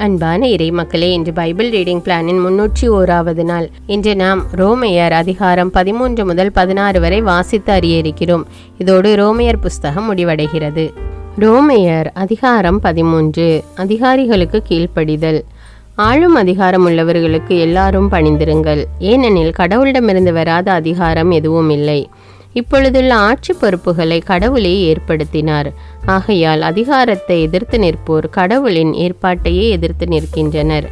அன்பான இறை மக்களே, இன்று பைபிள் ரீடிங் பிளானின் 301வது நாள். இன்று நாம் ரோமையர் அதிகாரம் 13 முதல் 16 வரை வாசித்து அறிய இருக்கிறோம். இதோடு ரோமையர் புஸ்தகம் முடிவடைகிறது. ரோமையர் அதிகாரம் 13. அதிகாரிகளுக்கு கீழ்ப்படிதல். ஆளும் அதிகாரம் உள்ளவர்களுக்கு எல்லாரும் பணிந்திருங்கள், ஏனெனில் கடவுளிடமிருந்து வராத அதிகாரம் எதுவும் இல்லை. இப்பொழுதுள்ள ஆட்சி பொறுப்புகளை கடவுளே ஏற்படுத்தினார். ஆகையால் அதிகாரத்தை எதிர்த்து நிற்போர் கடவுளின் ஏற்பாட்டையே எதிர்த்து நிற்கின்றனர்.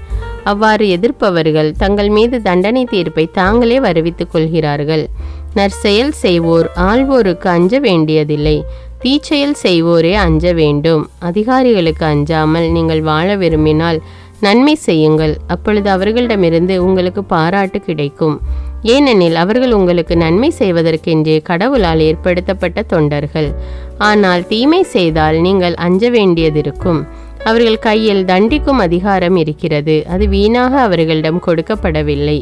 அவ்வாறு எதிர்ப்பவர்கள் தங்கள் மீது தண்டனை தீர்ப்பை தாங்களே வருவித்துக் கொள்கிறார்கள். நற்செயல் செய்வோர் ஆள்வோருக்கு அஞ்ச வேண்டியதில்லை, தீச்செயல் செய்வோரே அஞ்ச வேண்டும். அதிகாரிகளுக்கு அஞ்சாமல் நீங்கள் வாழ விரும்பினால் நன்மை செய்யுங்கள், அப்பொழுது அவர்களிடமிருந்து உங்களுக்கு பாராட்டு கிடைக்கும். ஏனெனில் அவர்கள் உங்களுக்கு நன்மை செய்வதற்கென்றே கடவுளால் ஏற்படுத்தப்பட்ட தொண்டர்கள். ஆனால் தீமை செய்தால் நீங்கள் அஞ்ச வேண்டியதிருக்கும். அவர்கள் கையில் தண்டிக்கும் அதிகாரம் இருக்கிறது, அது வீணாக அவர்களிடம் கொடுக்கப்படவில்லை.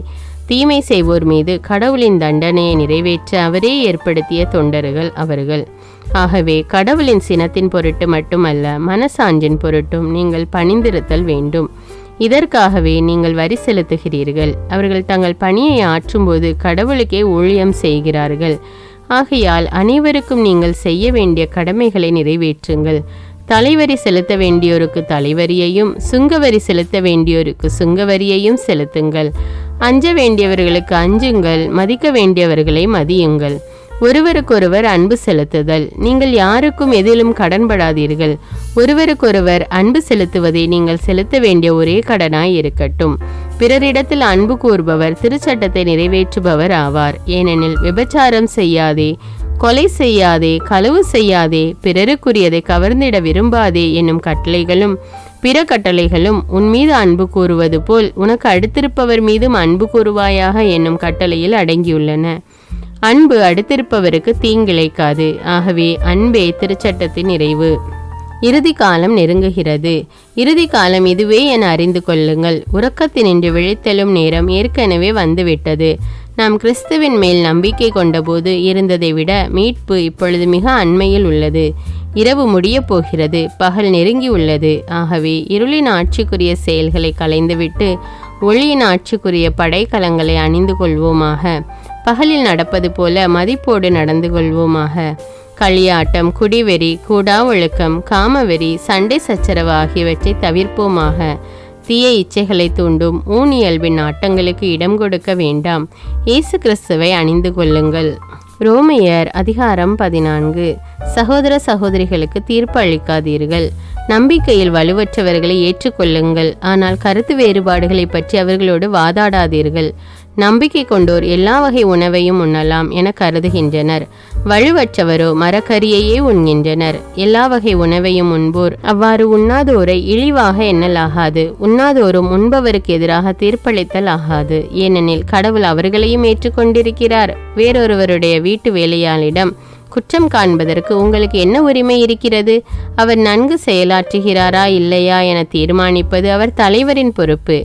தீமை செய்வோர் மீது கடவுளின் தண்டனையை நிறைவேற்ற அவரே ஏற்படுத்திய தொண்டர்கள் அவர்கள். ஆகவே கடவுளின் சினத்தின் பொருட்டு மட்டுமல்ல, மனசான்றின் பொருட்டும் நீங்கள் பணிந்திருத்தல் வேண்டும். இதற்காகவே நீங்கள் வரி செலுத்துகிறீர்கள். அவர்கள் தங்கள் பணியை ஆற்றும்போது கடவுளுக்கே ஊழியம் செய்கிறார்கள். ஆகையால் அனைவருக்கும் நீங்கள் செய்ய வேண்டிய கடமைகளை நிறைவேற்றுங்கள். தலைவரி செலுத்த வேண்டியோருக்கு தலைவரியையும் சுங்கவரி செலுத்த வேண்டியோருக்கு சுங்கவரியையும் செலுத்துங்கள். அஞ்ச வேண்டியவர்களுக்கு அஞ்சுங்கள், மதிக்க வேண்டியவர்களை மதியுங்கள். ஒருவருக்கொருவர் அன்பு செலுத்துதல். நீங்கள் யாருக்கும் எதிலும் கடன்படாதீர்கள். ஒருவருக்கொருவர் அன்பு செலுத்துவதே நீங்கள் செலுத்த வேண்டிய ஒரே கடனாய் இருக்கட்டும். பிறரிடத்தில் அன்பு கூறுபவர் திருச்சட்டத்தை நிறைவேற்றுபவர் ஆவார். ஏனெனில் விபச்சாரம் செய்யாதே, கொலை செய்யாதே, களவு செய்யாதே, பிறருக்குரியதை கவர்ந்திட விரும்பாதே என்னும் கட்டளைகளும் பிற கட்டளைகளும் உன் மீது அன்பு கூறுவது போல் உனக்கு அடுத்திருப்பவர் மீதும் அன்பு கூறுவாயாக என்னும் கட்டளையில் அடங்கியுள்ளன. அன்பு அடுத்திருப்பவருக்கு தீங்கிழைக்காது. ஆகவே அன்பே திருச்சட்டத்தின் நிறைவு. இறுதி காலம் நெருங்குகிறது. இறுதி காலம் இதுவே என அறிந்து கொள்ளுங்கள். உறக்கத்தினின்று விழித்தெழும் நேரம் ஏற்கனவே வந்துவிட்டது. நாம் கிறிஸ்துவின் மேல் நம்பிக்கை கொண்டபோது இருந்ததை விட மீட்பு இப்பொழுது மிக அண்மையில் உள்ளது. இரவு முடிய போகிறது, பகல் நெருங்கி உள்ளது. ஆகவே இருளின் ஆட்சிக்குரிய செயல்களை களைந்துவிட்டு ஒளியின் ஆட்சிக்குரிய படைக்கலங்களை அணிந்து கொள்வோமாக. பகலில் நடப்பது போல மதிப்போடு நடந்து கொள்வோமாக. களியாட்டம், குடிவெறி, கூடா ஒழுக்கம், காமவெறி, சண்டை சச்சரவு ஆகியவற்றை தவிர்ப்போமாக. தீய இச்சைகளை தூண்டும் ஊனியல்பின் ஆட்டங்களுக்கு இடம் கொடுக்க வேண்டாம். இயேசு கிறிஸ்துவை அணிந்து கொள்ளுங்கள். ரோமையர் அதிகாரம் 14. சகோதர சகோதரிகளுக்கு தீர்ப்பு அளிக்காதீர்கள். நம்பிக்கையில் வலுவற்றவர்களை ஏற்றுக்கொள்ளுங்கள், ஆனால் கருத்து வேறுபாடுகளை பற்றி அவர்களோடு வாதாடாதீர்கள். நம்பிக்கை கொண்டோர் எல்லா வகை உணவையும் உண்ணலாம் என கருதுகின்றனர். வலுவற்றவரோ மரக்கறியையே உண்கின்றனர். எல்லா வகை உணவையும் உண்போர் அவ்வாறு உண்ணாதோரை இழிவாக எண்ணலாகாது. உண்ணாதோரும் உண்பவருக்கு எதிராக தீர்ப்பளித்தல் ஆகாது. ஏனெனில் கடவுள் அவர்களையும் ஏற்றுக்கொண்டிருக்கிறார். வேறொருவருடைய வீட்டு வேலையாளிடம் குற்றம் காண்பதற்கு உங்களுக்கு என்ன உரிமை இருக்கிறது? அவர் நன்கு செயலாற்றுகிறாரா இல்லையா என தீர்மானிப்பது அவர் தலைவரின் பொறுப்பு.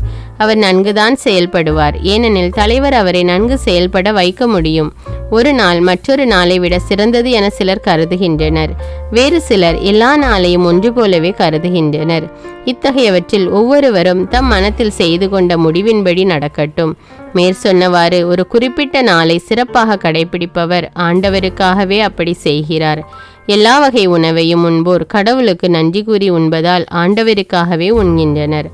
அவர் நன்குதான் செயல்படுவார், ஏனெனில் தலைவர் அவரை நன்கு செயல்பட வைக்க முடியும். ஒரு நாள் மற்றொரு நாளை விட சிறந்தது என சிலர் கருதுகின்றனர். வேறு சிலர் எல்லா நாளையும் ஒன்று போலவே கருதுகின்றனர். இத்தகையவற்றில் ஒவ்வொருவரும் தம் மனத்தில் செய்து கொண்ட முடிவின்படி நடக்கட்டும். மேற்சொன்னவாறு ஒரு குறிப்பிட்ட நாளை சிறப்பாக கடைபிடிப்பவர் ஆண்டவருக்காகவே அப்படி செய்கிறார். எல்லா வகை உணவையும் உண்போர் கடவுளுக்கு நன்றி கூறி உண்பதால் ஆண்டவருக்காகவே உண்கின்றனர்.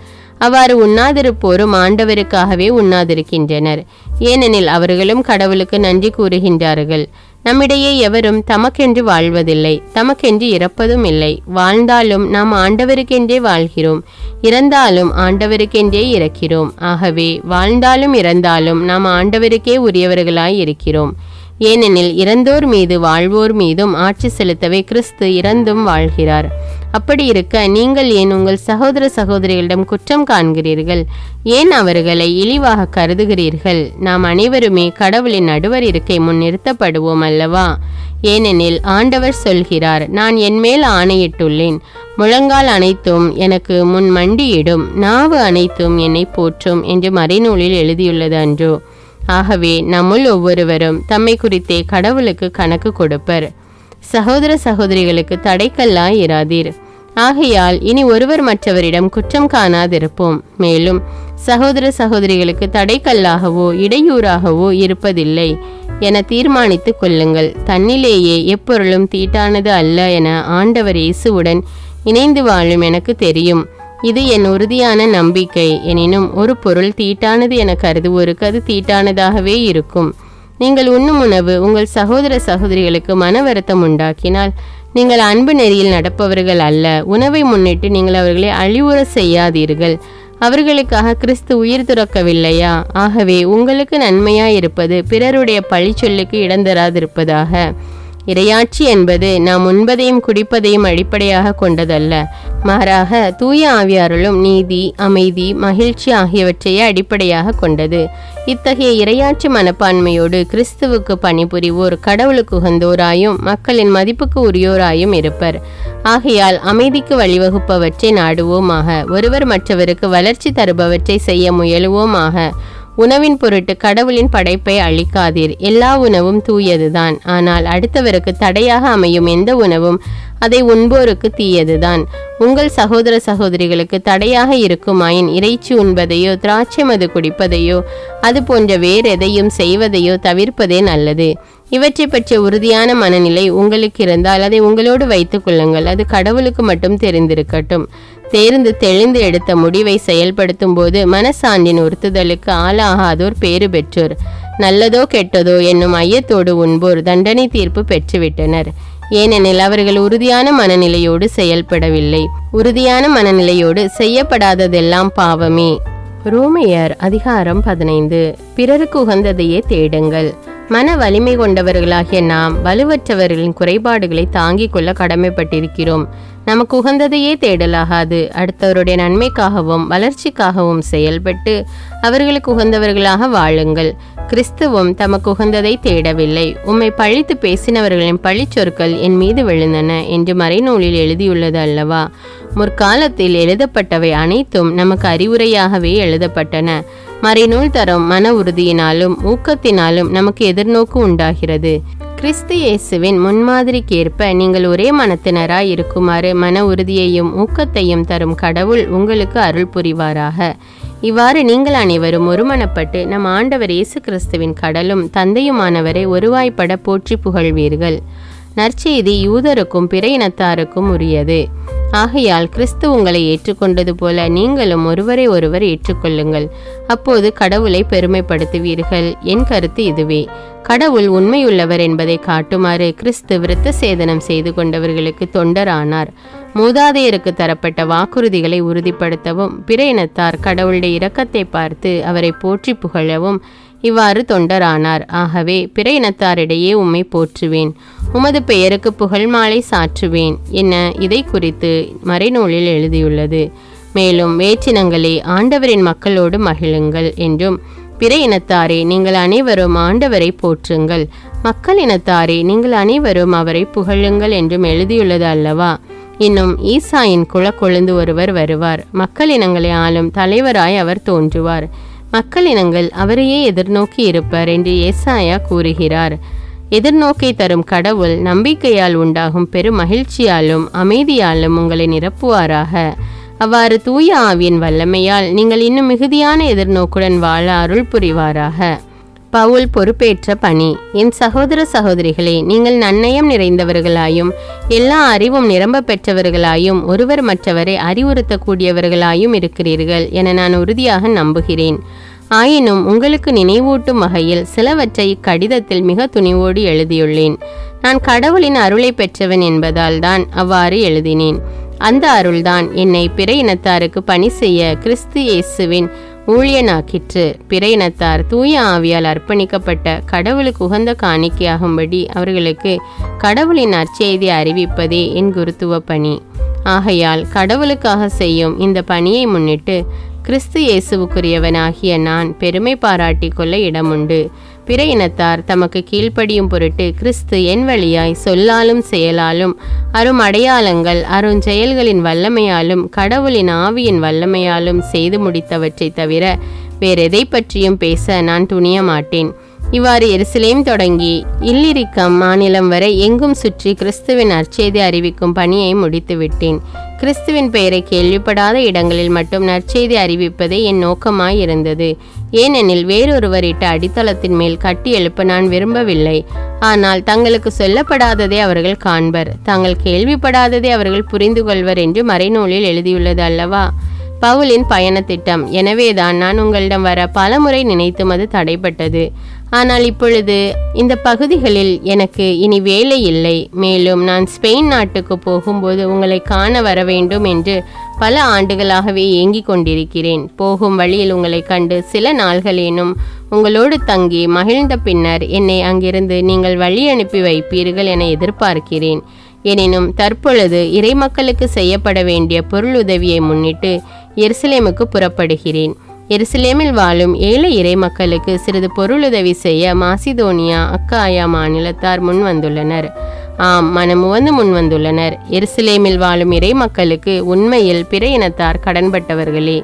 அவ்வாறு உண்ணாதிருப்போரும் ஆண்டவருக்காகவே உண்ணாதிருக்கின்றனர், ஏனெனில் அவர்களும் கடவுளுக்கு நன்றி கூறுகின்றார்கள். நம்மிடையே எவரும் தமக்கென்று வாழ்வதில்லை, தமக்கென்று இறப்பதும் இல்லை. வாழ்ந்தாலும் நாம் ஆண்டவருக்கென்றே வாழ்கிறோம், இறந்தாலும் ஆண்டவருக்கென்றே இறக்கிறோம். ஆகவே வாழ்ந்தாலும் இறந்தாலும் நாம் ஆண்டவருக்கே உரியவர்களாய் இருக்கிறோம். ஏனெனில் இறந்தோர் மீது வாழ்வோர் மீதும் ஆட்சி செலுத்தவே கிறிஸ்து இறந்தும் வாழ்கிறார். அப்படி இருக்க நீங்கள் ஏன் உங்கள் சகோதர சகோதரிகளிடம் குற்றம் காண்கிறீர்கள்? ஏன் அவர்களை இழிவாக கருதுகிறீர்கள்? நாம் அனைவருமே கடவுளின் நடுவர் இருக்கை முன் நிறுத்தப்படுவோம் அல்லவா? ஏனெனில் ஆண்டவர் சொல்கிறார், நான் என்மேல் ஆணையிட்டுள்ளேன், முழங்கால் அனைத்தும் எனக்கு முன் மண்டியிடும், நாவு அனைத்தும் என்னை போற்றும் என்று மறைநூலில் எழுதியுள்ளது அன்றோ? ஆகவே நம்முள் ஒவ்வொருவரும் தம்மை குறித்தே கடவுளுக்கு கணக்கு கொடுப்பர். சகோதர சகோதரிகளுக்கு தடைக்கல்லாய் இராதீர். ஆகையால் இனி ஒருவர் மற்றவரிடம் குற்றம் காணாதிருப்போம். மேலும் சகோதர சகோதரிகளுக்கு தடைக்கல்லாகவோ இடையூறாகவோ இருப்பதில்லை என தீர்மானித்து கொள்ளுங்கள். தன்னிலேயே எப்பொருளும் தீட்டானது அல்ல என ஆண்டவர் இயேசுவுடன் இணைந்து வாழும் எனக்கு தெரியும். இது என் உறுதியான நம்பிக்கை. எனினும் ஒரு பொருள் தீட்டானது என கருதுவோருக்கு அது தீட்டானதாகவே இருக்கும். நீங்கள் உண்ணும் உணவு உங்கள் சகோதர சகோதரிகளுக்கு மன வருத்தம் உண்டாக்கினால் நீங்கள் அன்பு நெறியில் நடப்பவர்கள் அல்ல. உணவை முன்னிட்டு நீங்கள் அவர்களை அழிவுற செய்யாதீர்கள். அவர்களுக்காக கிறிஸ்து உயிர் துறக்கவில்லையா? ஆகவே உங்களுக்கு நன்மையாயிருப்பது பிறருடைய பழி சொல்லுக்கு இடந்தராதிருப்பதாக. இறையாட்சி என்பது நாம் உண்பதையும் குடிப்பதையும் அடிப்படையாக கொண்டதல்ல, மாறாக தூய ஆவியாருளும் நீதி, அமைதி, மகிழ்ச்சி ஆகியவற்றையே அடிப்படையாக கொண்டது. இத்தகைய இறையாட்சி மனப்பான்மையோடு கிறிஸ்துவுக்கு பணிபுரிவோர் கடவுளுக்கு உகந்தோராயும் மக்களின் மதிப்புக்கு உரியோராயும் இருப்பர். ஆகையால் அமைதிக்கு வழிவகுப்பவற்றை நாடுவோமாக. ஒருவர் மற்றவருக்கு வளர்ச்சி தருபவற்றை செய்ய முயலுவோமாக. உணவின் பொருட்டு கடவுளின் படைப்பை அழிக்காதீர். எல்லா உணவும் தூயதுதான். ஆனால் அடுத்தவருக்கு தடையாக அமையும் எந்த உணவும் அதை உண்போருக்கு தீயதுதான். உங்கள் சகோதர சகோதரிகளுக்கு தடையாக இருக்குமாயின் இறைச்சி உண்பதையோ திராட்சை மது குடிப்பதையோ அது போன்ற வேறெதையும் செய்வதையோ தவிர்ப்பதே நல்லது. இவற்றை பற்றிய உறுதியான மனநிலை உங்களுக்கு இருந்தால் அதை உங்களோடு வைத்துக் கொள்ளுங்கள். அது கடவுளுக்கு மட்டும் தெரிந்திருக்கட்டும். தேர்ந்து தெளிந்து எடுத்த முடிவை செயல்படுத்தும் போது மனசான்றின் உறுத்துதலுக்கு ஆளாகாதோர் பேறு பெற்றோர். நல்லதோ கெட்டதோ என்னும் ஐயத்தோடு உண்போர் தண்டனை தீர்ப்பு பெற்றுவிட்டனர். ஏனெனில் அவர்கள் உறுதியான மனநிலையோடு செயல்படவில்லை. உறுதியான மனநிலையோடு செய்யப்படாததெல்லாம் பாவமே. ரோமையர் அதிகாரம் 15. பிறருக்கு உகந்ததையே தேடுங்கள். மன வலிமை கொண்டவர்களாகிய நாம் வலுவற்றவர்களின் குறைபாடுகளை தாங்கிக் கொள்ள கடமைப்பட்டிருக்கிறோம். நமக்கு உகந்ததையே தேடலாகாது. அடுத்தவருடைய நன்மைக்காகவும் வளர்ச்சிக்காகவும் செயல்பட்டு அவர்களுக்கு உகந்தவர்களாக வாழுங்கள். கிறிஸ்துவும் தமக்கு உகந்ததை தேடவில்லை. உம்மை பழித்து பேசினவர்களின் பழிச்சொற்கள் என் மீது விழுந்தன என்று மறைநூலில் எழுதியுள்ளது அல்லவா? முற்காலத்தில் எழுதப்பட்டவை அனைத்தும் நமக்கு அறிவுரையாகவே எழுதப்பட்டன. மறைநூல் தரும் மன உறுதியினாலும் ஊக்கத்தினாலும் நமக்கு எதிர்நோக்கு உண்டாகிறது. கிறிஸ்து இயேசுவின் முன்மாதிரிக்கேற்ப நீங்கள் ஒரே மனத்தினராய் இருக்குமாறு மன உறுதியையும் ஊக்கத்தையும் தரும் கடவுள் உங்களுக்கு அருள் புரிவாராக. இவ்வாறு நீங்கள் அனைவரும் ஒருமனப்பட்டு நம் ஆண்டவர் இயேசு கிறிஸ்துவின் கடலும் தந்தையுமானவரை ஒருவாய்ப்பட போற்றி புகழ்வீர்கள். நற்செய்தி யூதருக்கும் பிற இனத்தாருக்கும் உரியது. ஆகையால் கிறிஸ்து உங்களை ஏற்றுக்கொண்டது போல நீங்களும் ஒருவரை ஒருவர் ஏற்றுக்கொள்ளுங்கள். அப்போது கடவுளை பெருமைப்படுத்துவீர்கள். என் கருத்து இதுவே. கடவுள் உண்மையுள்ளவர் என்பதை காட்டுமாறு கிறிஸ்து விருத்த சேதனம் செய்து கொண்டவர்களுக்கு தொண்டரானார். மூதாதையருக்கு தரப்பட்ட வாக்குறுதிகளை உறுதிப்படுத்தவும் பிற இனத்தார் கடவுளுடைய இரக்கத்தை பார்த்து அவரை போற்றி புகழவும் இவ்வாறு தொண்டரானார். ஆகவே பிற இனத்தாரிடையே உம்மை போற்றுவேன், உமது பெயருக்கு புகழ் மாலை சாற்றுவேன் என இதை குறித்து மறைநூலில் எழுதியுள்ளது. மேலும் வேற்றினங்களே ஆண்டவரின் மக்களோடு மகிழுங்கள் என்றும், பிற இனத்தாரே நீங்கள் அனைவரும் ஆண்டவரை போற்றுங்கள், மக்கள் இனத்தாரே நீங்கள் அனைவரும் அவரை புகழுங்கள் என்றும் எழுதியுள்ளது அல்லவா? இன்னும் ஈசாயின் குலக்கொழுந்து ஒருவர் வருவார். மக்கள் இனங்களை ஆளும் தலைவராய் அவர் தோன்றுவார். மக்கள் இனங்கள் அவரையே எதிர்நோக்கி இருப்பர் என்று ஏசாயா கூறுகிறார். எதிர்நோக்கை தரும் கடவுள் நம்பிக்கையால் உண்டாகும் பெரும் மகிழ்ச்சியாலும் அமைதியாலும் உங்களை நிரப்புவாராக. அவ்வாறு தூய ஆவியின் வல்லமையால் நீங்கள் இன்னும் மிகுதியான எதிர்நோக்குடன் வாழ அருள் புரிவாராக. பவுல் பொறுப்பேற்ற பணி. என் சகோதர சகோதரிகளே, நீங்கள் நன்னயம் நிறைந்தவர்களாயும் எல்லா அறிவும் நிரம்ப பெற்றவர்களாயும் ஒருவர் மற்றவரை அறிவுறுத்தக்கூடியவர்களாயும் இருக்கிறீர்கள் என நான் உறுதியாக நம்புகிறேன். ஆயினும் உங்களுக்கு நினைவூட்டும் வகையில் சிலவற்றை இக்கடிதத்தில் மிக துணிவோடு எழுதியுள்ளேன். நான் கடவுளின் அருளை பெற்றவன் என்பதால் தான் அவ்வாறு எழுதினேன். அந்த அருள்தான் என்னை பிற இனத்தாருக்கு பணி செய்ய கிறிஸ்து இயேசுவின் ஊழியனாக்கிற்று. பிற இனத்தார் தூய ஆவியால் அர்ப்பணிக்கப்பட்ட கடவுளுக்கு உகந்த காணிக்கையாகும்படி அவர்களுக்கு கடவுளின் நற்செய்தி அறிவிப்பதே என் குருத்துவ பணி. ஆகையால் கடவுளுக்காக செய்யும் இந்த பணியை முன்னிட்டு கிறிஸ்து இயேசுவுக்குரியவனாகிய நான் பெருமை பாராட்டி கொள்ள இடமுண்டு. பிற இனத்தார் தமக்கு கீழ்ப்படியும் பொருட்டு கிறிஸ்து என் வழியாய் சொல்லாலும் செயலாலும் அரும் அடையாளங்கள் அருஞ்செயல்களின் வல்லமையாலும் கடவுளின் ஆவியின் வல்லமையாலும் செய்து முடித்தவற்றை தவிர வேறெதை பற்றியும் பேச நான் துணிய மாட்டேன். இவ்வாறு எருசலேம் தொடங்கி இல்லிரிக்கம் மாநிலம் வரை எங்கும் சுற்றி கிறிஸ்துவின் நற்செய்தி அறிவிக்கும் பணியை முடித்துவிட்டேன். கிறிஸ்துவின் பெயரை கேள்விப்படாத இடங்களில் மட்டும் நற்செய்தி அறிவிப்பதே என் நோக்கமாயிருந்தது. ஏனெனில் வேறொருவர் இட்ட அடித்தளத்தின் மேல் கட்டி எழுப்ப நான் விரும்பவில்லை. ஆனால் தங்களுக்கு சொல்லப்படாததை அவர்கள் காண்பர், தாங்கள் கேள்விப்படாததை அவர்கள் புரிந்து கொள்வர் என்று மறைநூலில் எழுதியுள்ளது அல்லவா? பவுலின் பயண திட்டம். எனவேதான் நான் உங்களிடம் வர பலமுறை நினைத்தும் அது தடைப்பட்டது. ஆனால் இப்பொழுது இந்த பகுதிகளில் எனக்கு இனி வேலை இல்லை. மேலும் நான் ஸ்பெயின் நாட்டுக்கு போகும்போது உங்களை காண வர வேண்டும் என்று பல ஆண்டுகளாகவே ஏங்கிக் கொண்டிருக்கிறேன். போகும் வழியில் உங்களை கண்டு சில நாள்களேனும் உங்களோடு தங்கி மகிழ்ந்த பின்னர் என்னை அங்கிருந்து நீங்கள் வழி அனுப்பி வைப்பீர்கள் என எதிர்பார்க்கிறேன். எனினும் தற்பொழுது இறைமக்களுக்கு செய்யப்பட வேண்டிய பொருளுதவியை முன்னிட்டு எருசலேமுக்கு புறப்படுகிறேன். எருசலேமில் வாழும் ஏழை இறை மக்களுக்கு சிறிது பொருளுதவி செய்ய மாசிதோனியா, அக்காயா மாநிலத்தார் முன்வந்துள்ளனர். ஆம், மனமுவந்து முன்வந்துள்ளனர். எருசலேமில் வாழும் இறை மக்களுக்கு உண்மையில் பிற இனத்தார் கடன்பட்டவர்களே.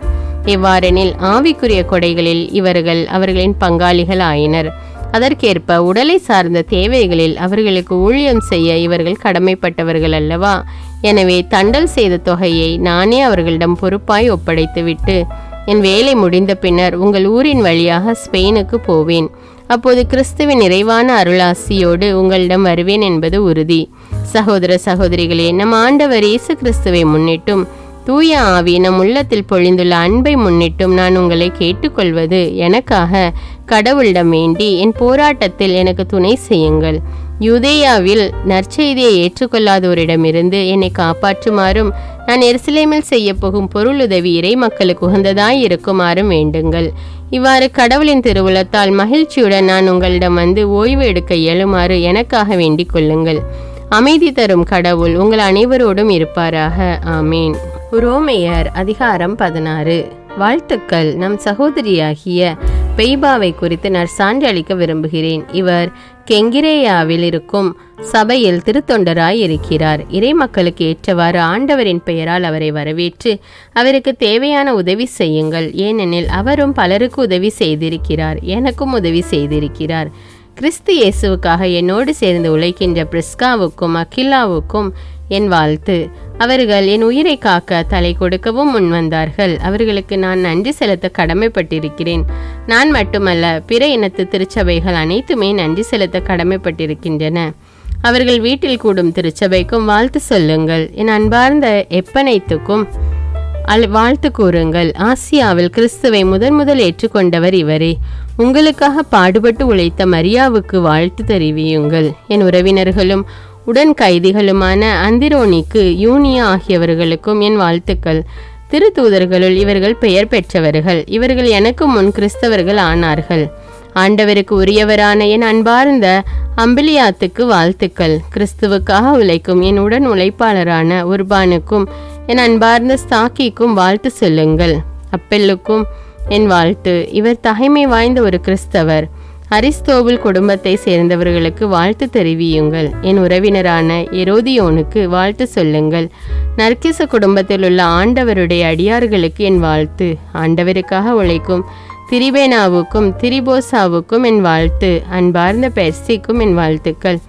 எவ்வாறெனில் ஆவிக்குரிய கொடைகளில் இவர்கள் அவர்களின் பங்காளிகள் ஆயினர். அதற்கேற்ப உடலை சார்ந்த தேவைகளில் அவர்களுக்கு ஊழியம் செய்ய இவர்கள் கடமைப்பட்டவர்கள் அல்லவா? எனவே தண்டல் செய்த தொகையை நானே அவர்களிடம் பொறுப்பாய் ஒப்படைத்துவிட்டு என் வேலை முடிந்த பின்னர் உங்கள் ஊரின் வழியாக ஸ்பெயினுக்கு போவேன். அப்போது கிறிஸ்துவின் நிறைவான அருளாசியோடு உங்களிடம் வருவேன் என்பது உறுதி. சகோதர சகோதரிகளே, நம் ஆண்டவர் இயேசு கிறிஸ்துவை முன்னிட்டும் தூய ஆவி நம் உள்ளத்தில் பொழிந்துள்ள அன்பை முன்னிட்டும் நான் உங்களை கேட்டுக்கொள்வது, எனக்காக கடவுளிடம் வேண்டி என் போராட்டத்தில் எனக்கு துணை செய்யுங்கள். யூதேயாவில் நற்செய்தியை ஏற்றுக்கொள்ளாதோரிடமிருந்து என்னை காப்பாற்றுமாறும் நான் எருசலேமில் செய்ய போகும் பொருளுதவி இறை மக்களுக்கு உகந்ததாய் இருக்குமாறும் வேண்டுங்கள். இவ்வாறு கடவுளின் திருவுளத்தால் மகிழ்ச்சியுடன் நான் உங்களிடம் வந்து ஓய்வு எடுக்க இயலுமாறு எனக்காக வேண்டிக் கொள்ளுங்கள். அமைதி தரும் கடவுள் உங்கள் அனைவரோடும் இருப்பாராக. ஆமீன். ரோமையர் அதிகாரம் 16. வாழ்த்துக்கள். நம் சகோதரியாகிய பெய்பாவை குறித்து நற்சான்று அளிக்க விரும்புகிறேன். இவர் கெங்கிரேயாவில் இருக்கும் சபையில் திருத்தொண்டராய் இருக்கிறார். இறை மக்களுக்கு ஏற்றவாறு ஆண்டவரின் பெயரால் அவரை வரவேற்று அவருக்கு தேவையான உதவி செய்யுங்கள். ஏனெனில் அவரும் பலருக்கு உதவி செய்திருக்கிறார், எனக்கும் உதவி செய்திருக்கிறார். கிறிஸ்து இயேசுவுக்காக என்னோடு சேர்ந்து உழைக்கின்ற பிரிஸ்காவுக்கும் அகிலாவுக்கும் என் வாழ்த்து. அவர்கள் என் உயிரை காக்க தலை கொடுக்கவும் முன்வந்தார்கள். அவர்களுக்கு நான் நன்றி செலுத்த கடமைப்பட்டிருக்கிறேன். நான் மட்டுமல்ல, பிற இனத்து திருச்சபைகள் அனைத்துமே நன்றி செலுத்த கடமைப்பட்டிருக்கின்றன. அவர்கள் வீட்டில் கூடும் திருச்சபைக்கும் வாழ்த்து சொல்லுங்கள். என் அன்பார்ந்த எப்பனைத்துக்கும் வாழ்த்து கூறுங்கள். ஆசியாவில் கிறிஸ்துவை முதல் ஏற்றுக்கொண்டவர் இவரே. உங்களுக்காக பாடுபட்டு உழைத்த மரியாவுக்கு வாழ்த்து தெரிவியுங்கள். என் உறவினர்களும் உடன் கைதிகளுமான அந்திரோனிக்கு, யூனியா ஆகியவர்களுக்கும் என் வாழ்த்துக்கள். திருத்தூதர்களுள் இவர்கள் பெயர் பெற்றவர்கள். இவர்கள் எனக்கு முன் கிறிஸ்தவர்கள் ஆனார்கள். ஆண்டவருக்கு உரியவரான என் அன்பார்ந்த அம்பிலியாத்துக்கு வாழ்த்துக்கள். கிறிஸ்துவுக்காக உழைக்கும் என் உடன் உழைப்பாளரான உர்பானுக்கும் என் அன்பார்ந்த ஸ்தாக்கிக்கும் வாழ்த்து சொல்லுங்கள். அப்பெல்லுக்கும் என் வாழ்த்து. இவர் தகைமை வாய்ந்த ஒரு கிறிஸ்தவர். அரிஸ்தோபுல் குடும்பத்தை சேர்ந்தவர்களுக்கு வாழ்த்து தெரிவியுங்கள். என் உறவினரான எரோதியோனுக்கு வாழ்த்து சொல்லுங்கள். நர்கிச குடும்பத்தில் உள்ள ஆண்டவருடைய அடியார்களுக்கு என் வாழ்த்து. ஆண்டவருக்காக உழைக்கும் திரிபேனாவுக்கும் திரிபோசாவுக்கும் என் வாழ்த்து. அன்பார்ந்த பெர்சிக்கும் என் வாழ்த்துக்கள்.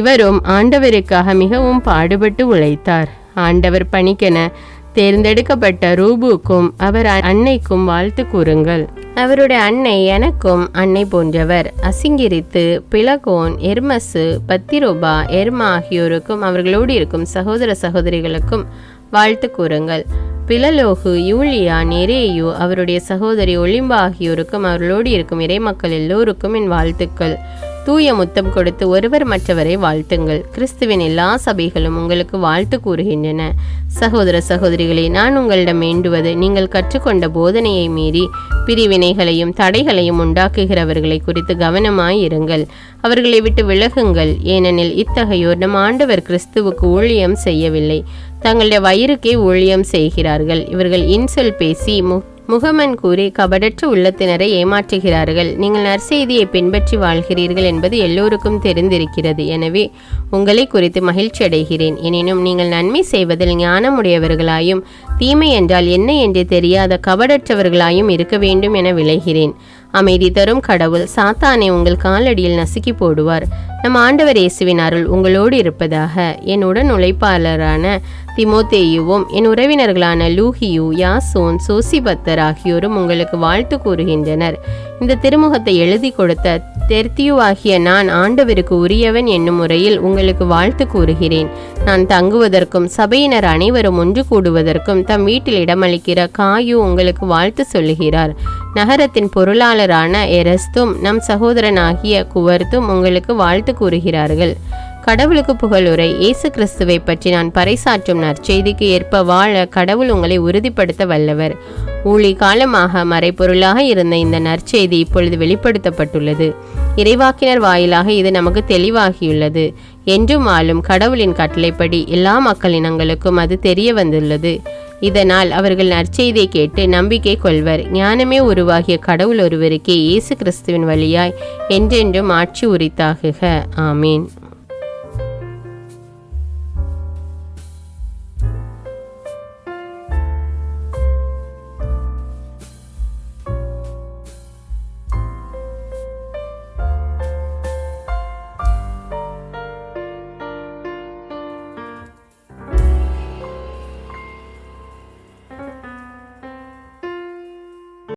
இவரும் ஆண்டவருக்காக மிகவும் பாடுபட்டு உழைத்தார். ஆண்டவர் பணிக்கென தேர்ந்தெடுக்கப்பட்ட ரூபுக்கும் அவர் அன்னைக்கும் வாழ்த்து கூறுங்கள். அவருடைய அன்னை எனக்கும் அன்னை போன்றவர். அசிங்கிரித்து, பிளகோன், எர்மசு, பத்திரோபா, எர்மா ஆகியோருக்கும் அவர்களோடு இருக்கும் சகோதர சகோதரிகளுக்கும் வாழ்த்து கூறுங்கள். பிலலோகு, யூலியா, நெரேயு, அவருடைய சகோதரி ஒலிம்பா ஆகியோருக்கும் அவர்களோடு இருக்கும் இறைமக்கள் எல்லோருக்கும் என் வாழ்த்துக்கள். தூய முத்தம் கொடுத்து ஒருவர் மற்றவரை வாழ்த்துங்கள். கிறிஸ்துவின் எல்லா சபைகளும் உங்களுக்கு வாழ்த்து கூறுகின்றன. சகோதர சகோதரிகளே, நான் உங்களிடம் வேண்டுவது, நீங்கள் கற்றுக்கொண்ட போதனையை மீறி பிரிவினைகளையும் தடைகளையும் உண்டாக்குகிறவர்களை குறித்து கவனமாயிருங்கள். அவர்களை விட்டு விலகுங்கள். ஏனெனில் இத்தகையோர் நம் ஆண்டவர் கிறிஸ்துவுக்கு ஊழியம் செய்யவில்லை, தங்களுடைய வயிறுக்கே ஊழியம் செய்கிறார்கள். இவர்கள் இன்சொல் பேசி முகமன் கூறி கபடற்ற உள்ளத்தினரை ஏமாற்றுகிறார்கள். நீங்கள் நற்செய்தியை பின்பற்றி வாழ்கிறீர்கள் என்பது எல்லோருக்கும் தெரிந்திருக்கிறது. எனவே உங்களை குறித்து மகிழ்ச்சி அடைகிறேன். எனினும் நீங்கள் நன்மை செய்வதில் ஞானமுடையவர்களாயும் தீமை என்றால் என்ன என்று தெரியாத கபடற்றவர்களாயும் இருக்க வேண்டும் என விளைகிறேன். அமைதி தரும் கடவுள் சாத்தானை உங்கள் காலடியில் நசுக்கி போடுவார். நம் ஆண்டவர் இயேசுவின் அருள் உங்களோடு இருப்பதாக. என் உடன் உழைப்பாளரான திமோத்தேயுவும் என் உறவினர்களான லூகியு, யாசோன், சோசிபத்தர் ஆகியோரும் உங்களுக்கு வாழ்த்து கூறுகின்றனர். இந்த திருமுகத்தை எழுதி கொடுத்த தெர்த்தியுவாகிய நான் ஆண்டவருக்கு உரியவன் என்னும் முறையில் உங்களுக்கு வாழ்த்து கூறுகிறேன். நான் தங்குவதற்கும் சபையினர் அனைவரும் ஒன்று கூடுவதற்கும் தம் வீட்டில் இடமளிக்கிற காயு உங்களுக்கு வாழ்த்து சொல்லுகிறார். நகரத்தின் பொருளாளரான எரஸ்தும் நம் சகோதரனாகிய குவர்த்தும் உங்களுக்கு வாழ்த்து கூறுகிறார்கள். கடவுளுக்கு புகழுரை. இயேசு கிறிஸ்துவை பற்றி நான் பறைசாற்றும் நற்செய்திக்கு ஏற்ப வாழ கடவுள் உங்களை உறுதிப்படுத்த வல்லவர். ஊழி காலமாக மறைப்பொருளாக இருந்த இந்த நற்செய்தி இப்பொழுது வெளிப்படுத்தப்பட்டுள்ளது. இறைவாக்கினர் வாயிலாக இது நமக்கு தெளிவாகியுள்ளது. என்றும் ஆளும் கடவுளின் கட்டளைப்படி எல்லா மக்களினங்களுக்கும் அது தெரிய வந்துள்ளது. இதனால் அவர்கள் நற்செய்தியை கேட்டு நம்பிக்கை கொள்வர். ஞானமே உருவாகிய கடவுள் ஒருவருக்கே இயேசு கிறிஸ்துவின் வழியாய் என்றென்றும் ஆட்சி உரித்தாகுக. ஆமீன்.